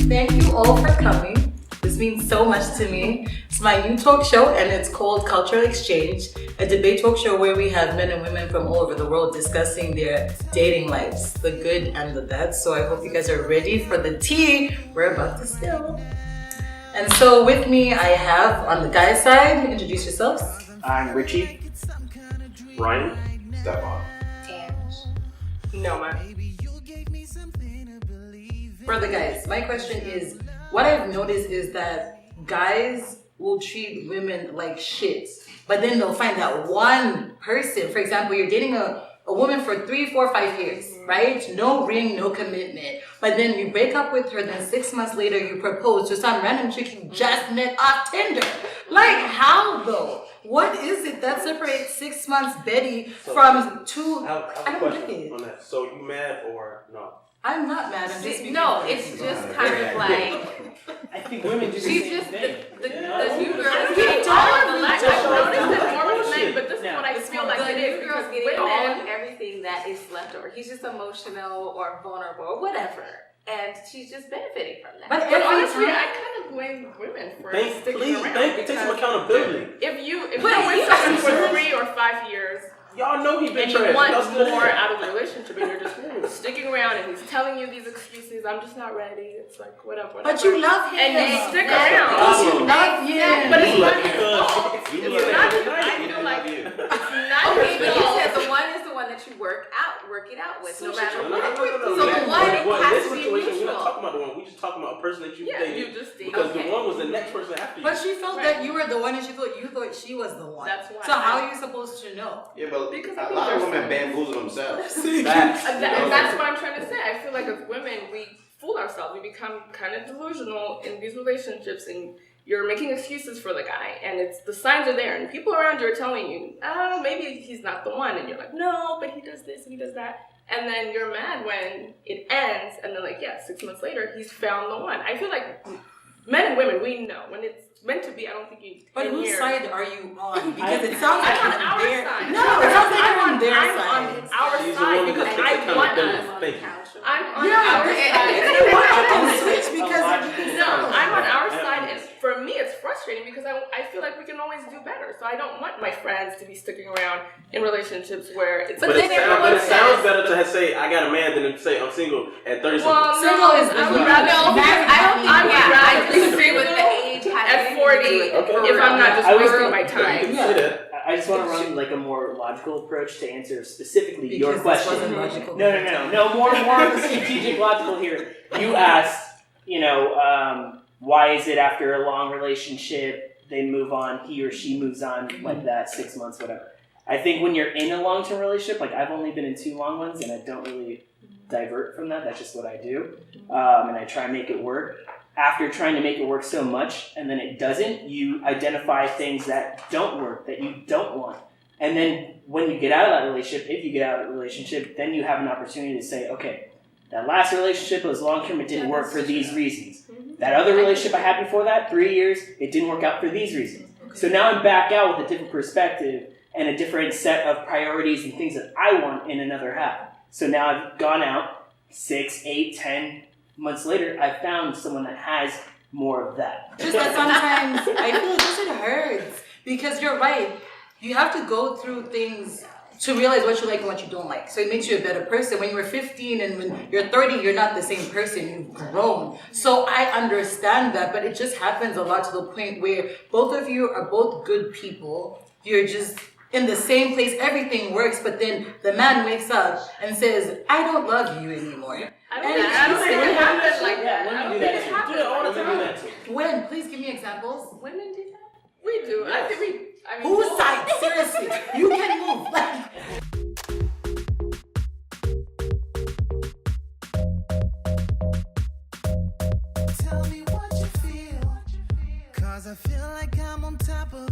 Thank you all for coming. This means so much to me. It's my new talk show and it's called Cultural Exchange, a debate talk show where we have men and women from all over the world discussing their dating lives, the good and the bad. So I hope you guys are ready for the tea we're about to spill. And so with me, I have on the guy's side, introduce yourselves. I'm Richie. Ryan. Stefan. Noma. For the guys, my question is, what I've noticed is that guys will treat women like shit, but then they'll find that one person. For example, you're dating a woman for 3, 4, 5 years, right? No ring, no commitment. But then you break up with her, then 6 months later you propose to some random chick you just met off Tinder. Like, how though? What is it that separates 6 months Betty from two? I have a question on that. So you mad or no? I'm not mad. I'm just No, it's just kind of like I think women do the she's same just thing. the new girls getting all of the life. I've noticed that more with men, but this is what I feel like it is. Girls getting all of everything that is left over. He's just emotional or vulnerable or whatever. And she's just benefiting from that. But honestly, I kind of blame women for sticking around. Take some accountability. If you're with someone for 3 or 5 years, y'all know he been and you trash. want That's what it more is. out of the relationship, and you're just sticking around, and he's telling you these excuses. I'm just not ready. It's like whatever. But you love him. And you stick That's the around. Because you problem. love him. But it's You not love his him. fault. You It's love not him. his. I feel like it's not Okay, his but you fault. said the one is the one that you work it out with, no matter No, what. no. So the one Well, has in to this be situation, we're not mutual. talking about the one. We just talking about a person that you Yeah, dated. you just think. Because Okay. the one was the next person after you. But she felt that you were the one and she thought you thought she was the one. That's why. So how are you supposed to know? Yeah, but Because a I think lot of there's women some- bamboozle themselves. That's what I'm trying to say. I feel like as women, we fool ourselves. We become kind of delusional in these relationships, and you're making excuses for the guy, and it's the signs are there, and people around you are telling you, oh, maybe he's not the one, and you're like, no, but he does this and he does that, and then you're mad when it ends, and then 6 months later, he's found the one. I feel like men and women, we know when it's meant to be. I don't think you. But whose hear- side are you on? Because it sounds like I'm you're on our their side. No, it sounds like you're on their I'm side. on our She's the side one because that takes I want accountability. us. Thank you. I'm on Yeah, our if side. you want, you can switch because No, I'm on our side, and for me, it's frustrating because I feel like we can always do better. So I don't want my friends to be sticking around in relationships where it's. But it sounds better to say I got a man than to say I'm single at 30 something. Well, Single is I would different. rather. No, because I don't think, I would rather I be disagree with the single age has at anything 40 to do with it. Okay. if I'm not just I was wasting my You time. can say that. I just want to run like a more logical approach to answer specifically your Because this question. wasn't logical. No, more of the strategic logical here. You asked, why is it after a long relationship they move on, he or she moves on like that, 6 months, whatever. I think when you're in a long-term relationship, like I've only been in 2 long ones and I don't really divert from that. That's just what I do. And I try and make it work. After trying to make it work so much and then it doesn't, you identify things that don't work, that you don't want. And then when you get out of that relationship, if you get out of the relationship, then you have an opportunity to say, okay, that last relationship was long-term, it didn't work for these reasons. That other relationship I had before that, 3 years, it didn't work out for these reasons. So now I'm back out with a different perspective and a different set of priorities and things that I want in another half. So now I've gone out 6, 8, 10 months later, I found someone that has more of that. Just that sometimes I feel just it hurts because you're right. You have to go through things to realize what you like and what you don't like. So it makes you a better person. When you were 15 and when you're 30, you're not the same person. You've grown. So I understand that, but it just happens a lot to the point where both of you are both good people. You're just in the same place. Everything works, but then the man wakes up and says, I don't love you anymore. I don't think it happens like that. I don't think it happens like that. When? Please give me examples. Women do that? We do. I think we. I mean, Whose side? Seriously. You can move. Like, Tell me what you feel, 'cause I feel like I'm on top of